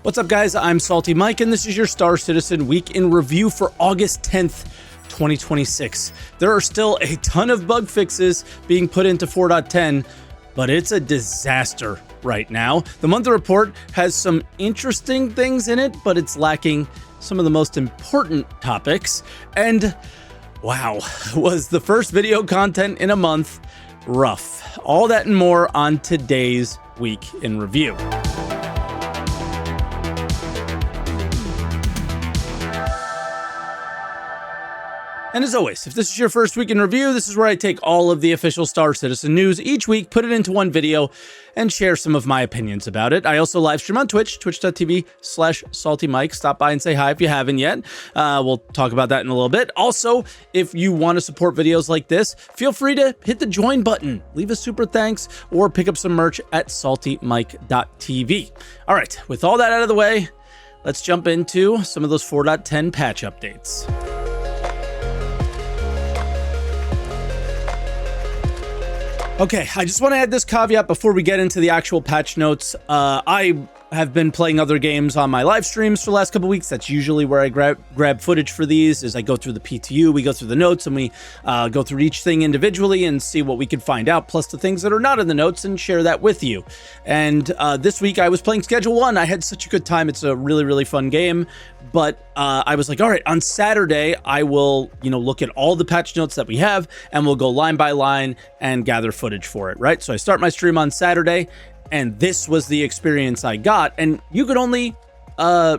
What's up, guys? I'm SaltEMike, and this is your Star Citizen Week in Review for August 10th, 2026. There are still a ton of bug fixes being put into 4.10, but it's a disaster right now. The monthly report has some interesting things in it, but it's lacking some of the most important topics. And wow, was the first video content in a month rough. All that and more on today's Week in Review. And as always, if this is your first week in review, this is where I take all of the official Star Citizen news each week, put it into one video, and share some of my opinions about it. I also live stream on Twitch, twitch.tv/SaltEMike. Stop by and say hi if you haven't yet. We'll talk about that in a little bit. Also, if you want to support videos like this, feel free to hit the join button, leave a super thanks, or pick up some merch at saltemike.tv. All right, with all that out of the way, let's jump into some of those 4.10 patch updates. Okay, I just want to add this caveat before we get into the actual patch notes. I have been playing other games on my live streams for the last couple weeks. That's usually where I grab footage for these, is I go through the PTU, we go through the notes, and we go through each thing individually and see what we can find out, plus the things that are not in the notes, and share that with you. And this week I was playing Schedule 1. I had such a good time. It's a really, really fun game. But I was like, all right, on Saturday, I will, look at all the patch notes that we have, and we'll go line by line and gather footage for it, right? So I start my stream on Saturday, and this was the experience I got. And you could only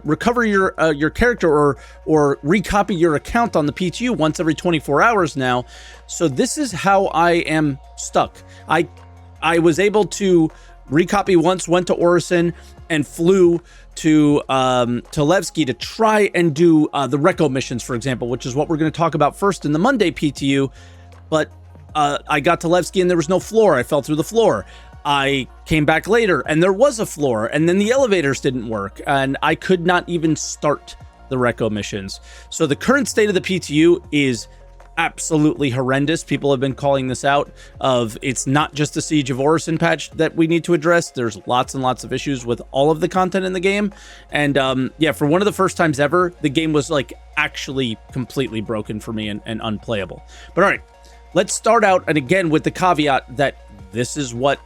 recover your character or recopy your account on the PTU once every 24 hours now. So this is how I am stuck. I was able to recopy once, went to Orison, and flew to Levski to try and do the Reco missions, for example, which is what we're going to talk about first in the Monday PTU. But I got to Levski and there was no floor. I fell through the floor. I came back later and there was a floor, and then the elevators didn't work, and I could not even start the Reco missions. So the current state of the PTU is absolutely horrendous. People have been calling this out of it's not just the Siege of Orison patch that we need to address. There's lots and lots of issues with all of the content in the game. And yeah, for one of the first times ever, the game was like actually completely broken for me and unplayable. But all right, let's start out, and again with the caveat that this is what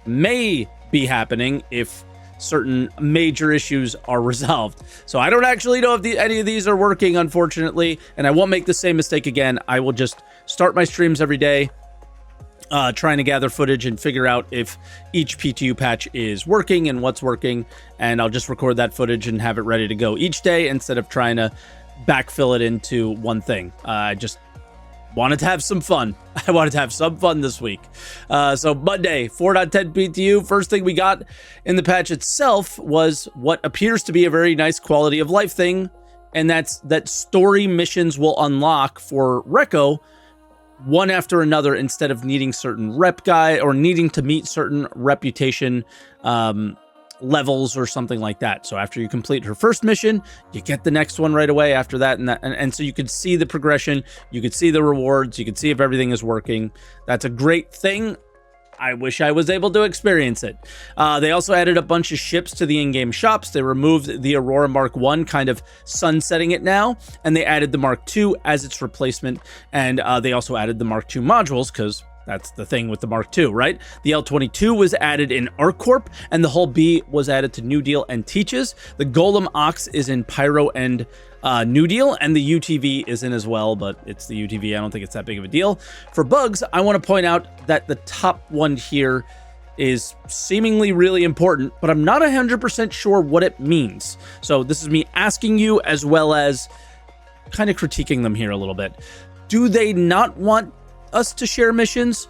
may be happening if certain major issues are resolved. So I don't actually know if any of these are working, unfortunately, and I won't make the same mistake again. I will just start my streams every day, trying to gather footage and figure out if each PTU patch is working and what's working, and I'll just record that footage and have it ready to go each day instead of trying to backfill it into one thing. I just wanted to have some fun. I wanted to have some fun this week. So Monday, 4.10 PTU. First thing we got in the patch itself was what appears to be a very nice quality of life thing, and that's that story missions will unlock for Reco one after another instead of needing certain rep guy or needing to meet certain reputation levels or something like that. So after you complete her first mission, you get the next one right away after that, and so you could see the progression, you could see the rewards, you could see if everything is working. That's a great thing. I wish I was able to experience it. They also added a bunch of ships to the in-game shops. They removed the Aurora Mark 1, kind of sunsetting it now, and they added the Mark 2 as its replacement, and they also added the Mark 2 modules, because that's the thing with the Mark II, right? The L-22 was added in ArcCorp, and the Hull B was added to New Deal and Teaches. The Golem Ox is in Pyro and New Deal, and the UTV is in as well, but it's the UTV. I don't think it's that big of a deal. For bugs, I want to point out that the top one here is seemingly really important, but I'm not 100% sure what it means. So this is me asking you, as well as kind of critiquing them here a little bit. Do they not want us to share missions?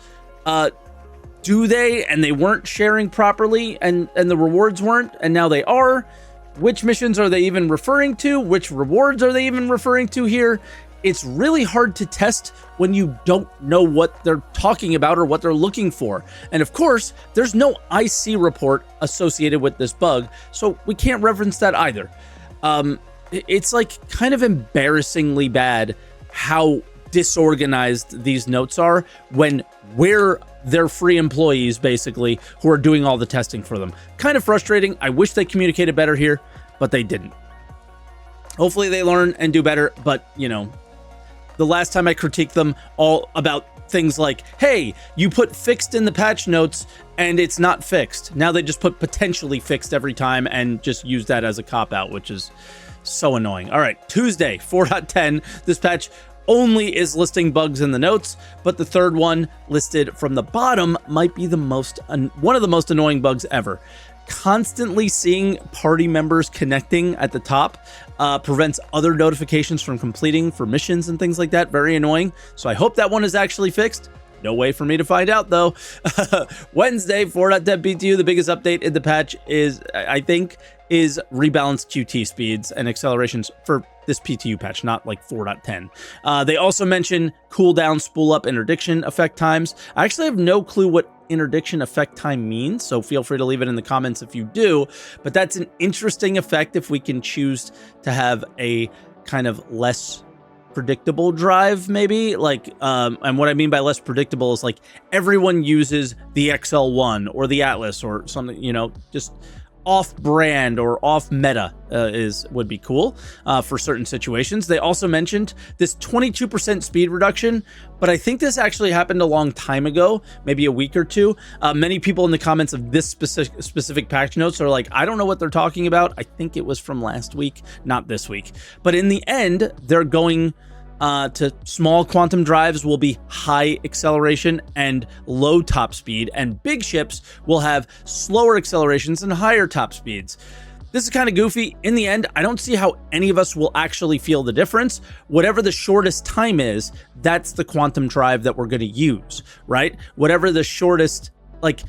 Do they? And they weren't sharing properly, and the rewards weren't, and now they are. Which missions are they even referring to? Which rewards are they even referring to here? It's really hard to test when you don't know what they're talking about or what they're looking for. And of course, there's no IC report associated with this bug, so we can't reference that either. It's like kind of embarrassingly bad how disorganized these notes are when we're their free employees, basically, who are doing all the testing for them. Kind of frustrating. I wish they communicated better here. but they didn't. Hopefully they learn and do better, but, you know, the last time I critiqued them all about things like, hey, you put fixed in the patch notes and it's not fixed. Now they just put potentially fixed every time and just use that as a cop-out, which is so annoying. All right, Tuesday, 4.10. This patch only is listing bugs in the notes, but the third one listed from the bottom might be the one of the most annoying bugs ever. Constantly seeing party members connecting at the top prevents other notifications from completing for missions and things like that. Very annoying. So I hope that one is actually fixed. No way for me to find out though. Wednesday, 4.10 BTU. The biggest update in the patch is, I think, is rebalanced QT speeds and accelerations for this PTU patch, not like 4.10. They also mention cooldown, spool up, interdiction effect times. I actually have no clue what interdiction effect time means, so feel free to leave it in the comments if you do, but that's an interesting effect if we can choose to have a kind of less predictable drive, maybe, like and what I mean by less predictable is like everyone uses the XL1 or the Atlas or something, you know, just off-brand or off-meta would be cool for certain situations. They also mentioned this 22% speed reduction, but I think this actually happened a long time ago, maybe a week or two. Many people in the comments of this specific patch notes are like, I don't know what they're talking about. I think it was from last week, not this week. But in the end, they're going to small quantum drives will be high acceleration and low top speed, and big ships will have slower accelerations and higher top speeds. This is kind of goofy. In the end, I don't see how any of us will actually feel the difference. Whatever the shortest time is, that's the quantum drive that we're going to use, right? Whatever the shortest, like,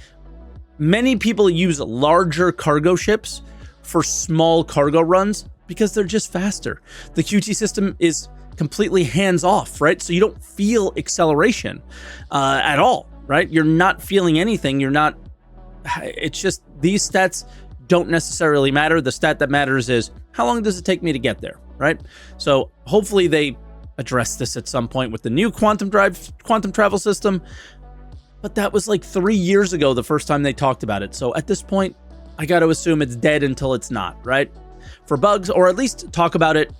many people use larger cargo ships for small cargo runs because they're just faster. The QT system is completely hands off, right? So you don't feel acceleration at all, right? You're not feeling anything. It's just these stats don't necessarily matter. The stat that matters is how long does it take me to get there, right? So hopefully they address this at some point with the new quantum travel system, but that was like 3 years ago the first time they talked about it. So at this point, I got to assume it's dead until it's not, right? For bugs, or at least talk about it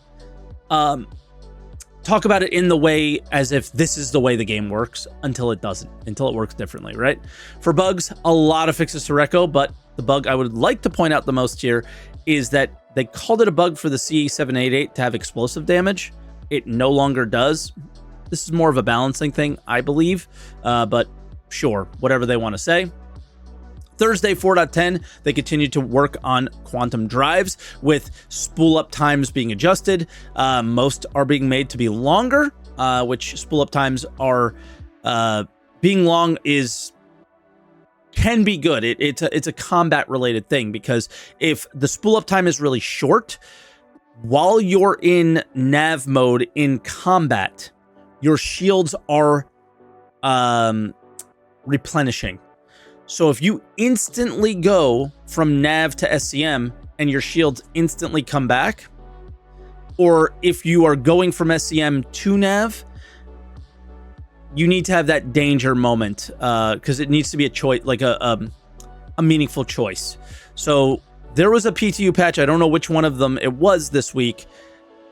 in the way as if this is the way the game works until it doesn't, until it works differently, right? For bugs, a lot of fixes to Reco, but the bug I would like to point out the most here is that they called it a bug for the CE788 to have explosive damage. It no longer does. This is more of a balancing thing, I believe, but sure, whatever they want to say. Thursday, 4.10, they continue to work on quantum drives with spool up times being adjusted. Most are being made to be longer, which spool up times are being long can be good. It's a combat related thing, because if the spool up time is really short, while you're in nav mode in combat, your shields are replenishing. So if you instantly go from nav to SCM and your shields instantly come back, or if you are going from SCM to nav, you need to have that danger moment because it needs to be a choice, like a meaningful choice. So there was a PTU patch, I don't know which one of them it was this week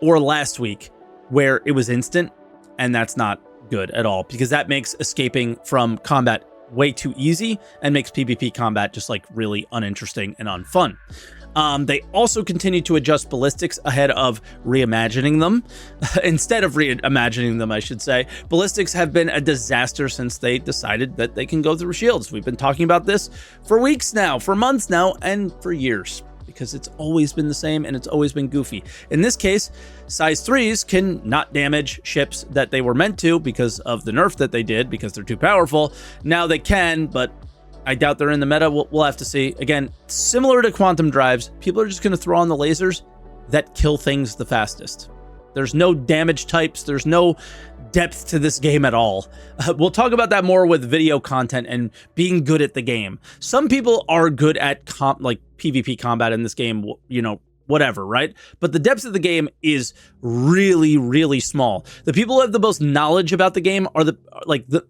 or last week, where it was instant, and that's not good at all, because that makes escaping from combat way too easy and makes PvP combat just like really uninteresting and unfun. They also continue to adjust ballistics ahead of reimagining them. Instead of reimagining them, I should say. Ballistics have been a disaster since they decided that they can go through shields. We've been talking about this for weeks now, for months now, and for years, because it's always been the same and it's always been goofy. In this case, size 3s can not damage ships that they were meant to because of the nerf that they did, because they're too powerful. Now they can, but I doubt they're in the meta. We'll have to see. Again, similar to quantum drives, people are just going to throw on the lasers that kill things the fastest. There's no damage types. There's no depth to this game at all. We'll talk about that more with video content and being good at the game. Some people are good at like PvP combat in this game, you know, whatever, right? But the depth of the game is really, really small. The people who have the most knowledge about the game are the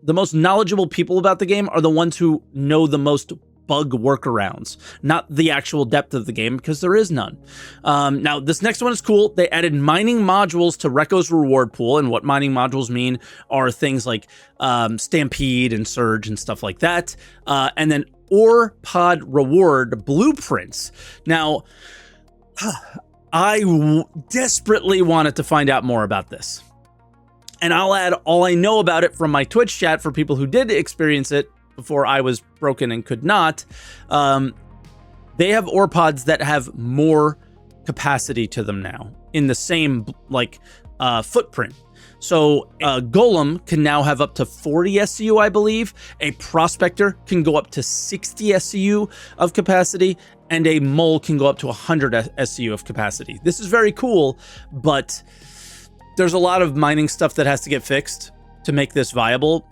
most knowledgeable people about the game are the ones who know the most bug workarounds, not the actual depth of the game, because there is none. Now, this next one is cool. They added mining modules to Rekko's reward pool, and what mining modules mean are things like Stampede and Surge and stuff like that, and then ore pod reward blueprints. Now, I desperately wanted to find out more about this. And I'll add all I know about it from my Twitch chat for people who did experience it before I was broken and could not. They have ore pods that have more capacity to them now in the same footprint. So a golem can now have up to 40 SCU, I believe. A prospector can go up to 60 SCU of capacity, and a mole can go up to 100 SCU of capacity. This is very cool, but there's a lot of mining stuff that has to get fixed to make this viable.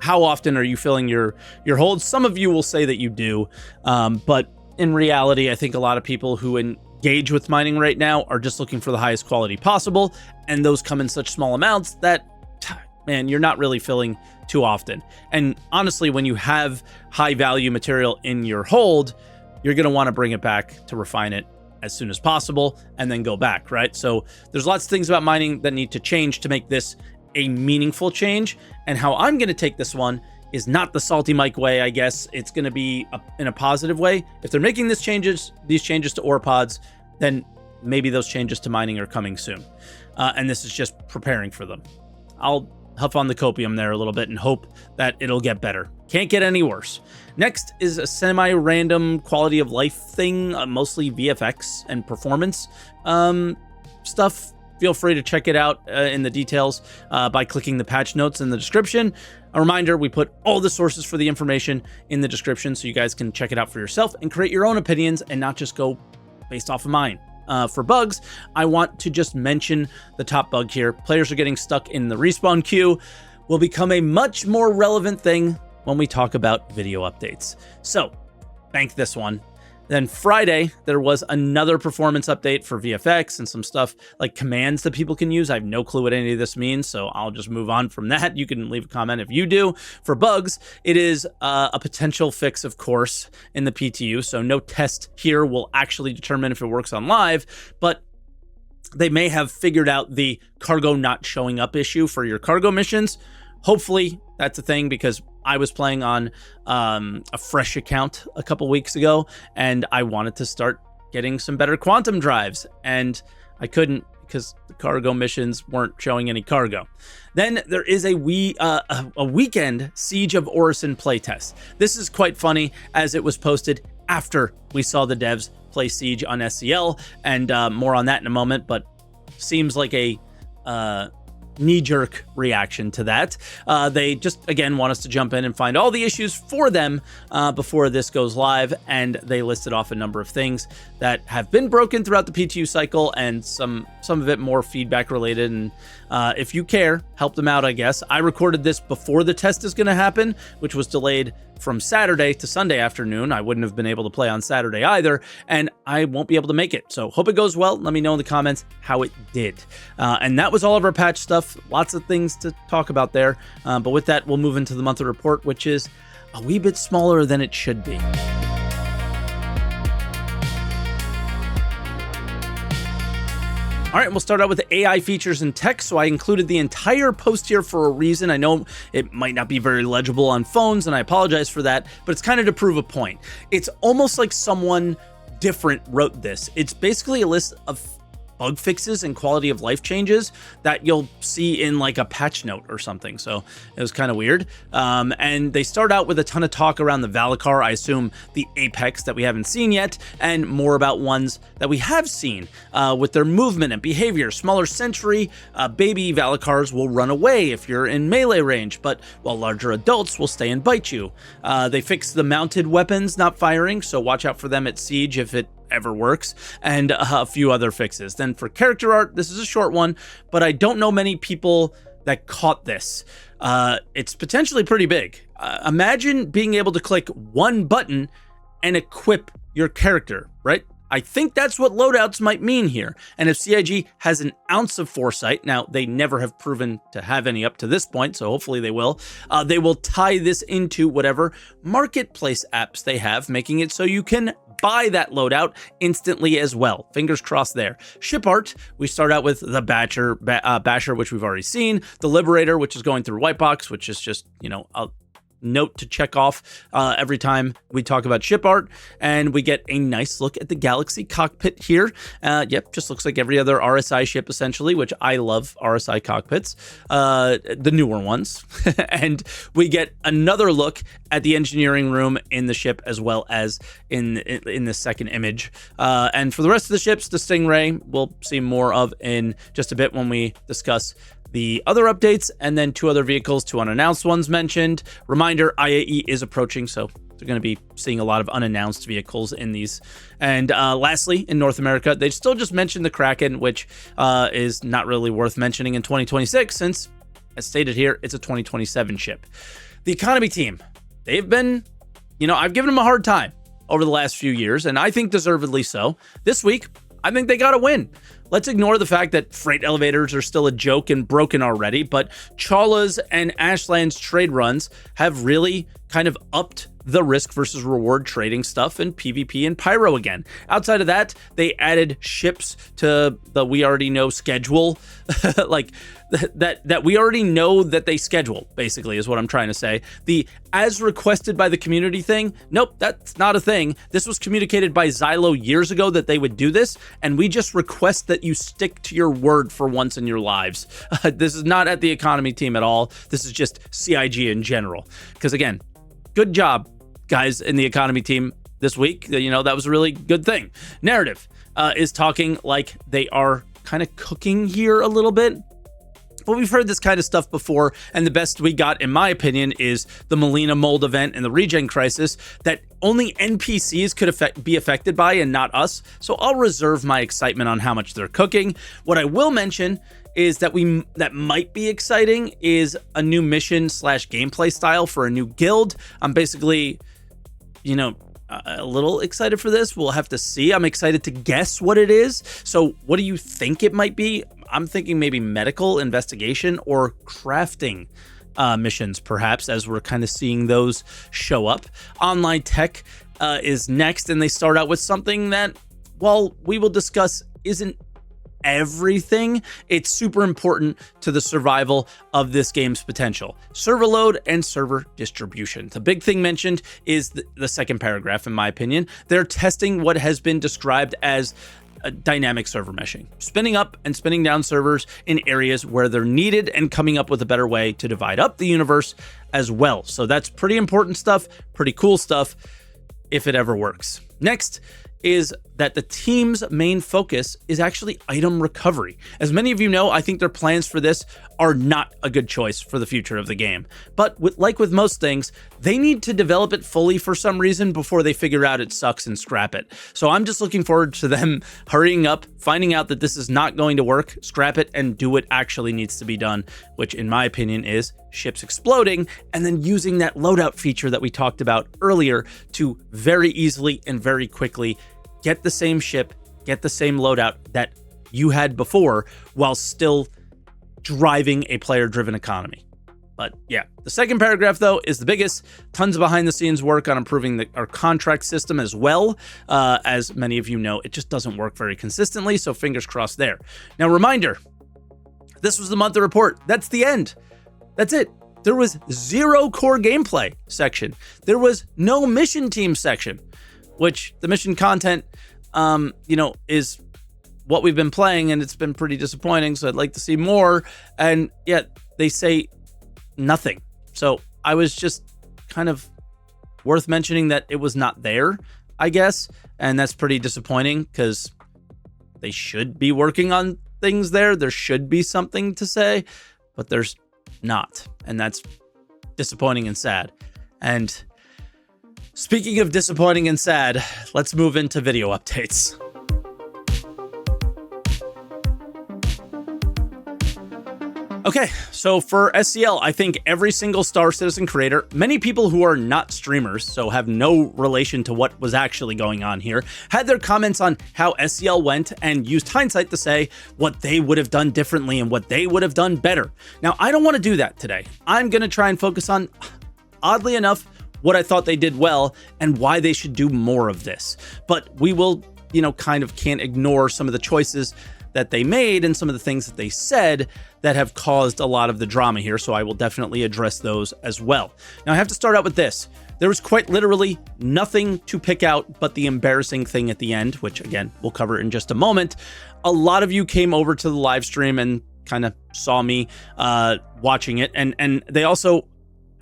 How often are you filling your holds? Some of you will say that you do, but in reality, I think a lot of people who engage with mining right now are just looking for the highest quality possible, and those come in such small amounts that, man, you're not really filling too often. And honestly, when you have high value material in your hold, you're going to want to bring it back to refine it as soon as possible and then go back, right? So there's lots of things about mining that need to change to make this a meaningful change. And how I'm going to take this one is not the SaltEMike way, I guess. It's going to be in a positive way. If they're making these changes to ore pods, then maybe those changes to mining are coming soon. And this is just preparing for them. I'll huff on the copium there a little bit and hope that it'll get better. Can't get any worse. Next is a semi-random quality of life thing, mostly VFX and performance stuff. Feel free to check it out in the details by clicking the patch notes in the description. A reminder, we put all the sources for the information in the description so you guys can check it out for yourself and create your own opinions and not just go based off of mine. For bugs, I want to just mention the top bug here. Players are getting stuck in the respawn queue will become a much more relevant thing when we talk about video updates. So, bank this one. Then Friday, there was another performance update for VFX and some stuff like commands that people can use. I have no clue what any of this means, so I'll just move on from that. You can leave a comment if you do. For bugs, it is a potential fix, of course, in the PTU, so no test here will actually determine if it works on live, but they may have figured out the cargo not showing up issue for your cargo missions. Hopefully that's a thing, because I was playing on a fresh account a couple weeks ago, and I wanted to start getting some better quantum drives, and I couldn't because the cargo missions weren't showing any cargo. Then there is a weekend Siege of Orison playtest. This is quite funny, as it was posted after we saw the devs play Siege on SCL, and more on that in a moment, but seems like a knee-jerk reaction to that. They just, again, want us to jump in and find all the issues for them before this goes live, and they listed off a number of things that have been broken throughout the PTU cycle, and some of it more feedback related, and if you care, help them out, I guess. I recorded this before the test is going to happen, which was delayed from Saturday to Sunday afternoon. I wouldn't have been able to play on Saturday either, and I won't be able to make it. So hope it goes well. Let me know in the comments how it did. And that was all of our patch stuff. Lots of things to talk about there. But with that, we'll move into the monthly report, which is a wee bit smaller than it should be. All right, we'll start out with the AI features and tech. So I included the entire post here for a reason. I know it might not be very legible on phones, and I apologize for that, but it's kind of to prove a point. It's almost like someone different wrote this. It's basically a list of bug fixes and quality of life changes that you'll see in like a patch note or something. So it was kind of weird. And they start out with a ton of talk around the Valakar, I assume the Apex that we haven't seen yet, and more about ones that we have seen with their movement and behavior. Smaller sentry baby Valakars will run away if you're in melee range, but while larger adults will stay and bite you. They fixed the mounted weapons not firing, so watch out for them at Siege if it ever works, and a few other fixes. Then for character art, this is a short one, but I don't know many people that caught this. It's potentially pretty big. Imagine being able to click one button and equip your character, right? I think that's what loadouts might mean here. And if CIG has an ounce of foresight, now they never have proven to have any up to this point, so hopefully they will tie this into whatever marketplace apps they have, making it so you can buy that loadout instantly as well. Fingers crossed there. Ship art, we start out with the Basher, which we've already seen, the Liberator, which is going through Whitebox, which is just, a note to check off every time we talk about ship art. And we get a nice look at the Galaxy cockpit here. Yep, just looks like every other RSI ship essentially, which I love RSI cockpits, the newer ones. And we get another look at the engineering room in the ship as well as in the second image. And for the rest of the ships, the Stingray we'll see more of in just a bit when we discuss the other updates, and then 2 other vehicles, 2 unannounced ones mentioned. Reminder, IAE is approaching, so they're going to be seeing a lot of unannounced vehicles in these. And lastly, in North America, they still just mentioned the Kraken, which is not really worth mentioning in 2026, since, as stated here, it's a 2027 ship. The economy team, they've been, I've given them a hard time over the last few years, and I think deservedly so. This week, I think they got a win. Let's ignore the fact that freight elevators are still a joke and broken already, but Chala's and Ashland's trade runs have really kind of upped the risk versus reward trading stuff in PvP and Pyro again. Outside of that, they added ships to the we already know schedule, like that we already know that they schedule, basically, is what I'm trying to say. The as requested by the community thing, nope, that's not a thing. This was communicated by Xylo years ago that they would do this, and we just request that you stick to your word for once in your lives. This is not at the economy team at all. This is just CIG in general. Because again, good job, guys in the economy team this week. That was a really good thing. Narrative is talking like they are kind of cooking here a little bit. But we've heard this kind of stuff before, and the best we got, in my opinion, is the Molina mold event and the regen crisis that only NPCs could be affected by and not us. So I'll reserve my excitement on how much they're cooking. What I will mention is that that might be exciting is a new mission / gameplay style for a new guild. I'm basically, a little excited for this. We'll have to see. I'm excited to guess what it is. So what do you think it might be? I'm thinking maybe medical investigation or crafting missions, perhaps, as we're kind of seeing those show up. Online tech is next, and they start out with something that, well, we will discuss isn't everything. It's super important to the survival of this game's potential. Server load and server distribution. The big thing mentioned is the second paragraph, in my opinion. They're testing what has been described as dynamic server meshing, spinning up and spinning down servers in areas where they're needed and coming up with a better way to divide up the universe as well. So that's pretty important stuff, pretty cool stuff, if it ever works. Next is that the team's main focus is actually item recovery. As many of you know, I think their plans for this are not a good choice for the future of the game. But like with most things, they need to develop it fully for some reason before they figure out it sucks and scrap it. So I'm just looking forward to them hurrying up, finding out that this is not going to work, scrap it, and do what actually needs to be done, which in my opinion is ships exploding, and then using that loadout feature that we talked about earlier to very easily and very quickly get the same ship, get the same loadout that you had before while still driving a player-driven economy. But yeah, the second paragraph, though, is the biggest. Tons of behind-the-scenes work on improving our contract system as well. As many of you know, it just doesn't work very consistently, so fingers crossed there. Now, reminder, this was the monthly report. That's the end. That's it. There was zero core gameplay section. There was no mission team section, which the mission content, is what we've been playing, and it's been pretty disappointing, so I'd like to see more, and yet they say nothing. So I was just kind of worth mentioning that it was not there, I guess, and that's pretty disappointing because they should be working on things there. There should be something to say, but there's not, and that's disappointing and sad. And speaking of disappointing and sad, let's move into video updates. Okay, so for SCL, I think every single Star Citizen creator, many people who are not streamers, so have no relation to what was actually going on here, had their comments on how SCL went and used hindsight to say what they would have done differently and what they would have done better. Now, I don't want to do that today. I'm going to try and focus on, oddly enough, what I thought they did well and why they should do more of this. But we will, kind of can't ignore some of the choices that they made and some of the things that they said that have caused a lot of the drama here, so I will definitely address those as well. Now, I have to start out with this. There was quite literally nothing to pick out but the embarrassing thing at the end, which, again, we'll cover in just a moment. A lot of you came over to the live stream and kind of saw me watching it, and they also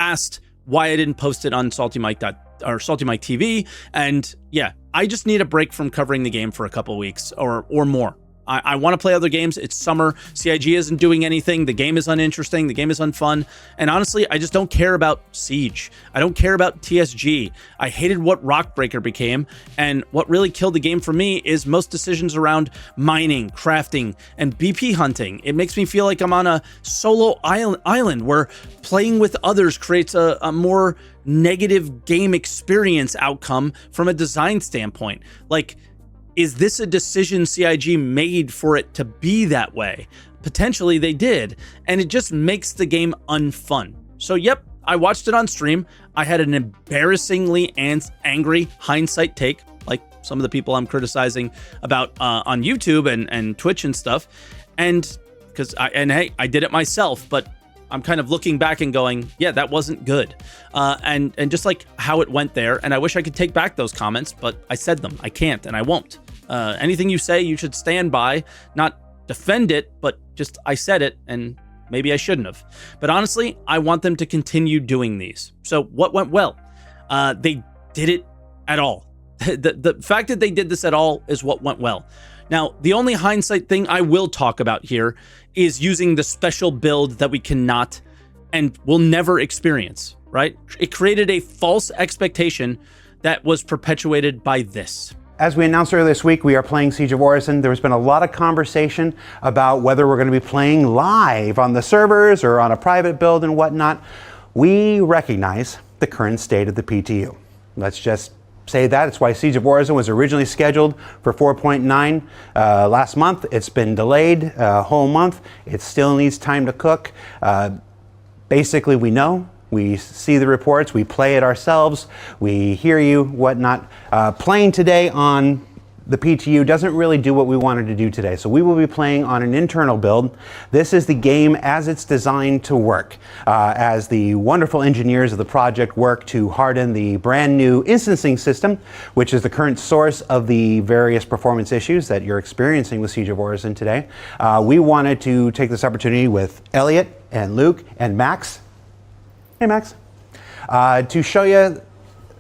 asked why I didn't post it on SaltEMike TV, and yeah, I just need a break from covering the game for a couple weeks or more. I want to play other games. It's summer. CIG isn't doing anything. The game is uninteresting. The game is unfun. And honestly, I just don't care about Siege. I don't care about TSG. I hated what Rockbreaker became. And what really killed the game for me is most decisions around mining, crafting, and BP hunting. It makes me feel like I'm on a solo island where playing with others creates a more negative game experience outcome from a design standpoint. Like, is this a decision CIG made for it to be that way? Potentially they did, and it just makes the game unfun. So yep, I watched it on stream. I had an embarrassingly angry hindsight take, like some of the people I'm criticizing about on YouTube and Twitch and stuff. And hey, I did it myself, but I'm kind of looking back and going, yeah, that wasn't good. And just like how it went there, and I wish I could take back those comments, but I said them. I can't, and I won't. Anything you say, you should stand by, not defend it, but just I said it, and maybe I shouldn't have. But honestly, I want them to continue doing these. So what went well? They did it at all. The fact that they did this at all is what went well. Now, the only hindsight thing I will talk about here is using the special build that we cannot and will never experience, right? It created a false expectation that was perpetuated by this. As we announced earlier this week, we are playing Siege of Orison. There's been a lot of conversation about whether we're going to be playing live on the servers or on a private build and whatnot. We recognize the current state of the PTU. Let's just say that. It's why Siege of Orison was originally scheduled for 4.9 last month. It's been delayed a whole month. It still needs time to cook. Basically, we know. We see the reports, we play it ourselves, we hear you, whatnot. Playing today on the PTU doesn't really do what we wanted to do today. So we will be playing on an internal build. This is the game as it's designed to work. As the wonderful engineers of the project work to harden the brand new instancing system, which is the current source of the various performance issues that you're experiencing with Siege of Orison today. We wanted to take this opportunity with Elliot and Luke and Max. Hey, Max. To show you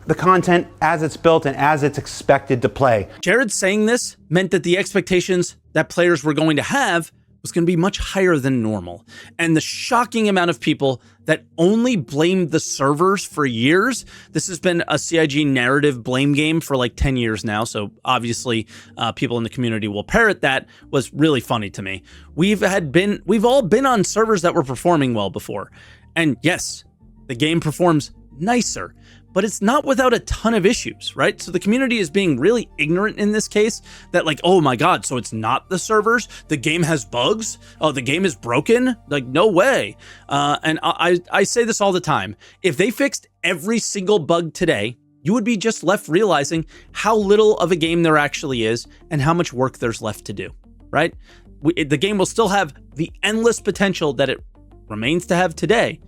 the content as it's built and as it's expected to play. Jared saying this meant that the expectations that players were going to have was going to be much higher than normal. And the shocking amount of people that only blamed the servers for years. This has been a CIG narrative blame game for like 10 years now. So obviously people in the community will parrot that. Was really funny to me. We've all been on servers that were performing well before. And yes, the game performs nicer, but it's not without a ton of issues, right? So the community is being really ignorant in this case that like, oh my God, so it's not the servers? The game has bugs? Oh, the game is broken? Like, no way. And I say this all the time. If they fixed every single bug today, you would be just left realizing how little of a game there actually is and how much work there's left to do, right? The game will still have the endless potential that it remains to have today,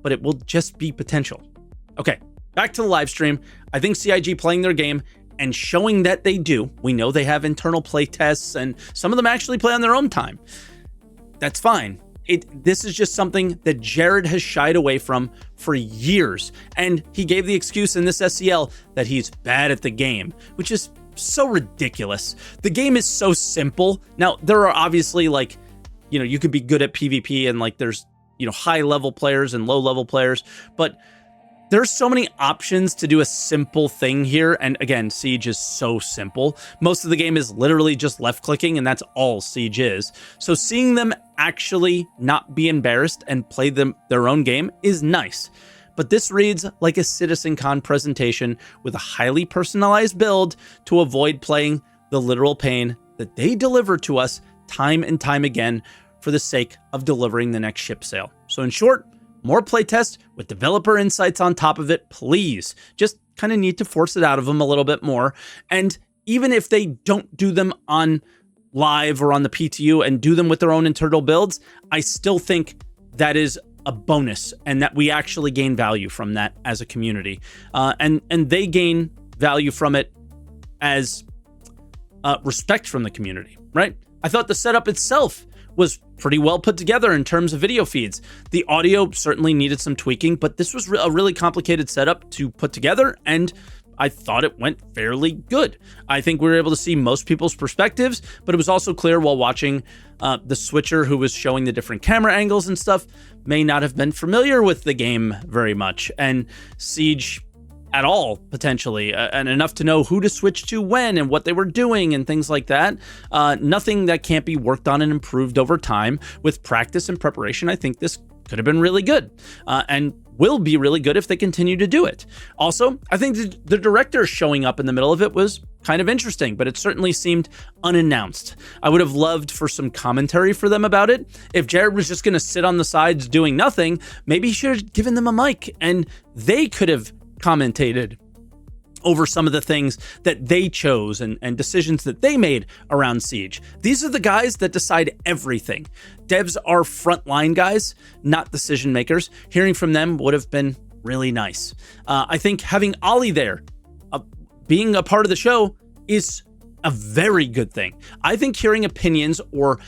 but it will just be potential. Okay, back to the live stream. I think CIG playing their game and showing that they do. We know they have internal play tests and some of them actually play on their own time. That's fine. This is just something that Jared has shied away from for years. And he gave the excuse in this SCL that he's bad at the game, which is so ridiculous. The game is so simple. Now, there are obviously like, you could be good at PvP and like there's high level players and low level players, but there's so many options to do a simple thing here. And again, Siege is so simple. Most of the game is literally just left clicking and that's all Siege is. So seeing them actually not be embarrassed and play their own game is nice. But this reads like a CitizenCon presentation with a highly personalized build to avoid playing the literal pain that they deliver to us time and time again for the sake of delivering the next ship sale. So in short, more playtest with developer insights on top of it, please. Just kind of need to force it out of them a little bit more. And even if they don't do them on live or on the PTU and do them with their own internal builds, I still think that is a bonus and that we actually gain value from that as a community. And they gain value from it as respect from the community, right? I thought the setup itself was pretty well put together in terms of video feeds. The audio certainly needed some tweaking, but this was a really complicated setup to put together, and I thought it went fairly good. I think we were able to see most people's perspectives, but it was also clear while watching the switcher who was showing the different camera angles and stuff may not have been familiar with the game very much, and Siege at all, potentially, and enough to know who to switch to when and what they were doing and things like that. Nothing that can't be worked on and improved over time. With practice and preparation, I think this could have been really good and will be really good if they continue to do it. Also, I think the director showing up in the middle of it was kind of interesting, but it certainly seemed unannounced. I would have loved for some commentary for them about it. If Jared was just going to sit on the sides doing nothing, maybe he should have given them a mic and they could have commentated over some of the things that they chose and decisions that they made around Siege. These are the guys that decide everything. Devs are frontline guys, not decision makers. Hearing from them would have been really nice. I think having Ollie there, being a part of the show, is a very good thing. I think hearing opinions or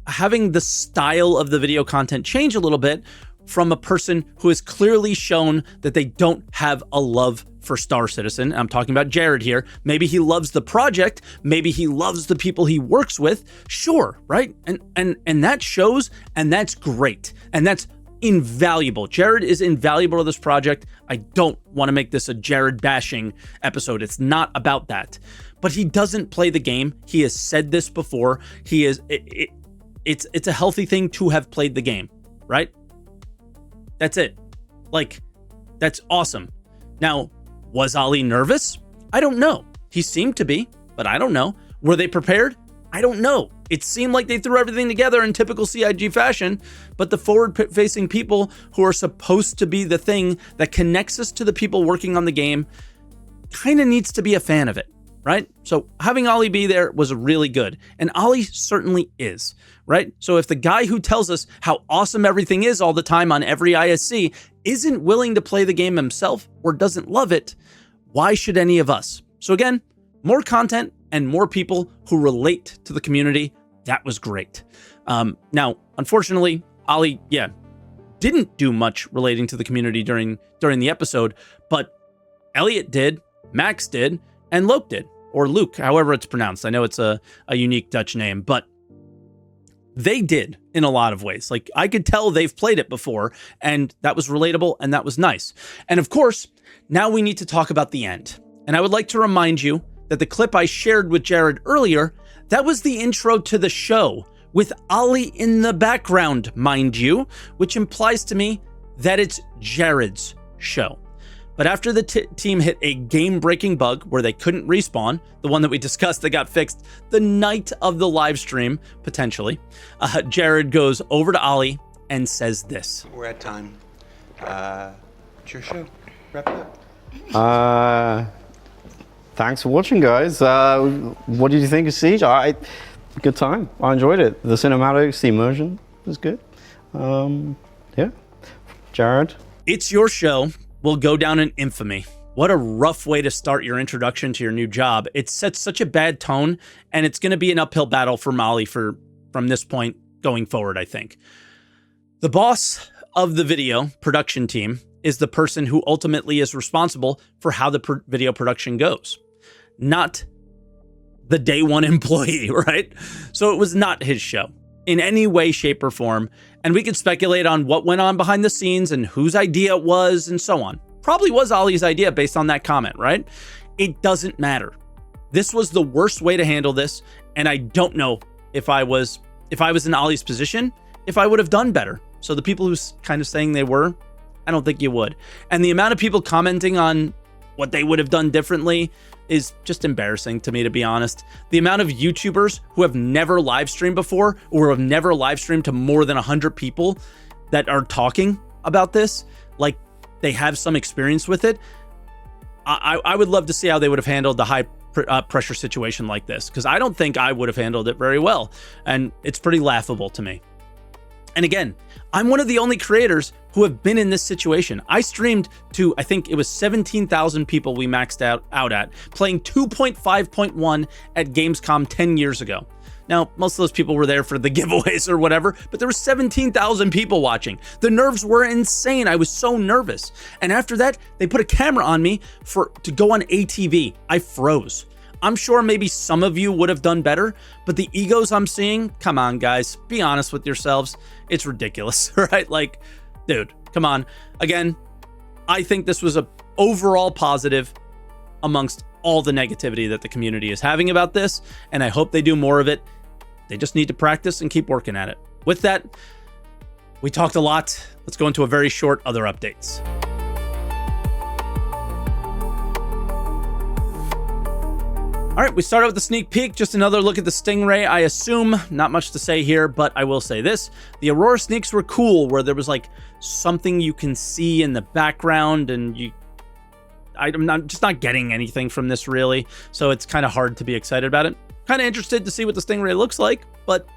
having the style of the video content change a little bit from a person who has clearly shown that they don't have a love for Star Citizen. I'm talking about Jared here. Maybe he loves the project. Maybe he loves the people he works with. Sure, right? And that shows, and that's great. And that's invaluable. Jared is invaluable to this project. I don't want to make this a Jared bashing episode. It's not about that. But he doesn't play the game. He has said this before. It's a healthy thing to have played the game, right? That's it. Like, that's awesome. Now, was Ollie nervous? I don't know. He seemed to be, but I don't know. Were they prepared? I don't know. It seemed like they threw everything together in typical CIG fashion, but the forward-facing people who are supposed to be the thing that connects us to the people working on the game kind of needs to be a fan of it, right? So having Ollie be there was really good, and Ollie certainly is, right? So if the guy who tells us how awesome everything is all the time on every ISC isn't willing to play the game himself or doesn't love it, why should any of us? So again, more content and more people who relate to the community. That was great. Now, unfortunately, Ollie, didn't do much relating to the community during the episode, but Elliot did, Max did, and Luke did, or Luke, however it's pronounced. I know it's a unique Dutch name, but they did in a lot of ways. Like, I could tell they've played it before, and that was relatable, and that was nice. And of course, now we need to talk about the end. And I would like to remind you that the clip I shared with Jared earlier, that was the intro to the show, with Ollie in the background, mind you, which implies to me that it's Jared's show. But after the team hit a game-breaking bug where they couldn't respawn, the one that we discussed that got fixed the night of the live stream, potentially, Jared goes over to Ollie and says this. We're at time. It's your show. Wrap it up. Thanks for watching, guys. What did you think of Siege? Good time. I enjoyed it. The cinematics, the immersion was good. Jared. It's your show. Will go down in infamy. What a rough way to start your introduction to your new job. It sets such a bad tone, and it's going to be an uphill battle for Molly from this point going forward, I think. The boss of the video production team is the person who ultimately is responsible for how the video production goes, not the day one employee, right? So it was not his show in any way, shape, or form. And we could speculate on what went on behind the scenes and whose idea it was and so on. Probably was Ollie's idea based on that comment, right? It doesn't matter. This was the worst way to handle this. And I don't know if I was if I was in Ollie's position, if I would have done better. So the people who's kind of saying they were, I don't think you would. And the amount of people commenting on what they would have done differently is just embarrassing to me, to be honest. The amount of YouTubers who have never live streamed before or have never live streamed to more than 100 people that are talking about this, like they have some experience with it. I would love to see how they would have handled the high pressure situation like this, because I don't think I would have handled it very well. And it's pretty laughable to me. And again, I'm one of the only creators who have been in this situation. I streamed to, I think it was 17,000 people we maxed out at, playing 2.5.1 at Gamescom 10 years ago. Now, most of those people were there for the giveaways or whatever, but there were 17,000 people watching. The nerves were insane. I was so nervous. And after that, they put a camera on me to go on ATV. I froze. I'm sure maybe some of you would have done better, but the egos I'm seeing, come on, guys, be honest with yourselves. It's ridiculous, right? Like, dude, come on. Again, I think this was a overall positive amongst all the negativity that the community is having about this, and I hope they do more of it. They just need to practice and keep working at it. With that, we talked a lot. Let's go into a very short other updates. All right, we started with the sneak peek, just another look at the Stingray. I assume not much to say here, but I will say this. The Aurora sneaks were cool, where there was like something you can see in the background, and I'm just not getting anything from this really, so it's kind of hard to be excited about it. Kind of interested to see what the Stingray looks like, but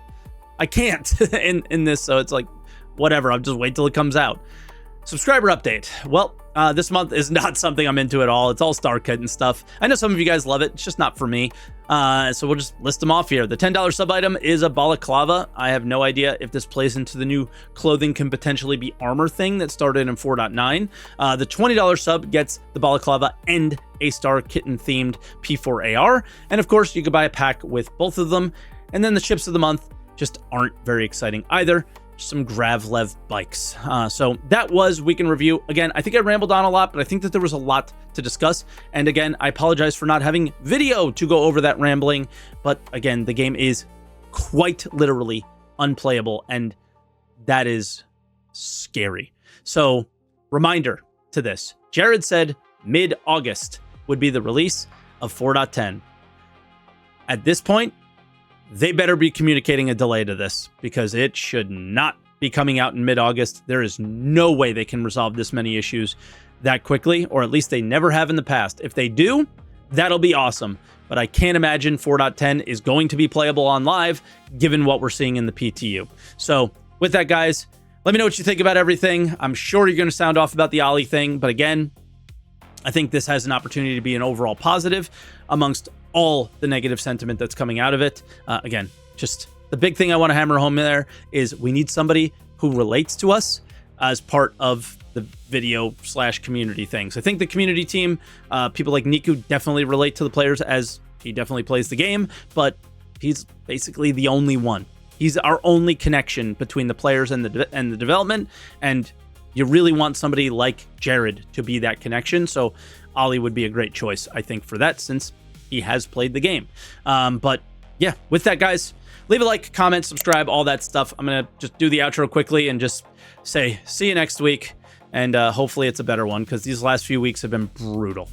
I can't in this, so it's like, whatever, I'll just wait till it comes out. Subscriber update. Well, this month is not something I'm into at all. It's all Star Kit and stuff. I know some of you guys love it. It's just not for me. So we'll just list them off here. The $10 sub item is a balaclava. I have no idea if this plays into the new clothing can potentially be armor thing that started in 4.9. The $20 sub gets the balaclava and a Star Kitten themed P4 AR. And of course, you could buy a pack with both of them. And then the chips of the month just aren't very exciting either. Some Gravlev bikes. So that was Week in Review. Again, I think I rambled on a lot, but I think that there was a lot to discuss. And again, I apologize for not having video to go over that rambling. But again, the game is quite literally unplayable, and that is scary. So, reminder to this. Jared said mid-August would be the release of 4.10. At this point, they better be communicating a delay to this, because it should not be coming out in mid-August. There is no way they can resolve this many issues that quickly, or at least they never have in the past. If they do, that'll be awesome. But I can't imagine 4.10 is going to be playable on live, given what we're seeing in the PTU. So with that, guys, let me know what you think about everything. I'm sure you're going to sound off about the Ollie thing, but again, I think this has an opportunity to be an overall positive amongst all the negative sentiment that's coming out of it. Again, just the big thing I want to hammer home there is we need somebody who relates to us as part of the video / community things. I think the community team, people like Niku definitely relate to the players, as he definitely plays the game, but he's basically the only one. He's our only connection between the players and the development, and you really want somebody like Jared to be that connection. So Ollie would be a great choice, I think, for that, since he has played the game. But yeah, with that, guys, leave a like, comment, subscribe, all that stuff. I'm going to just do the outro quickly and just say, see you next week. And hopefully it's a better one, because these last few weeks have been brutal.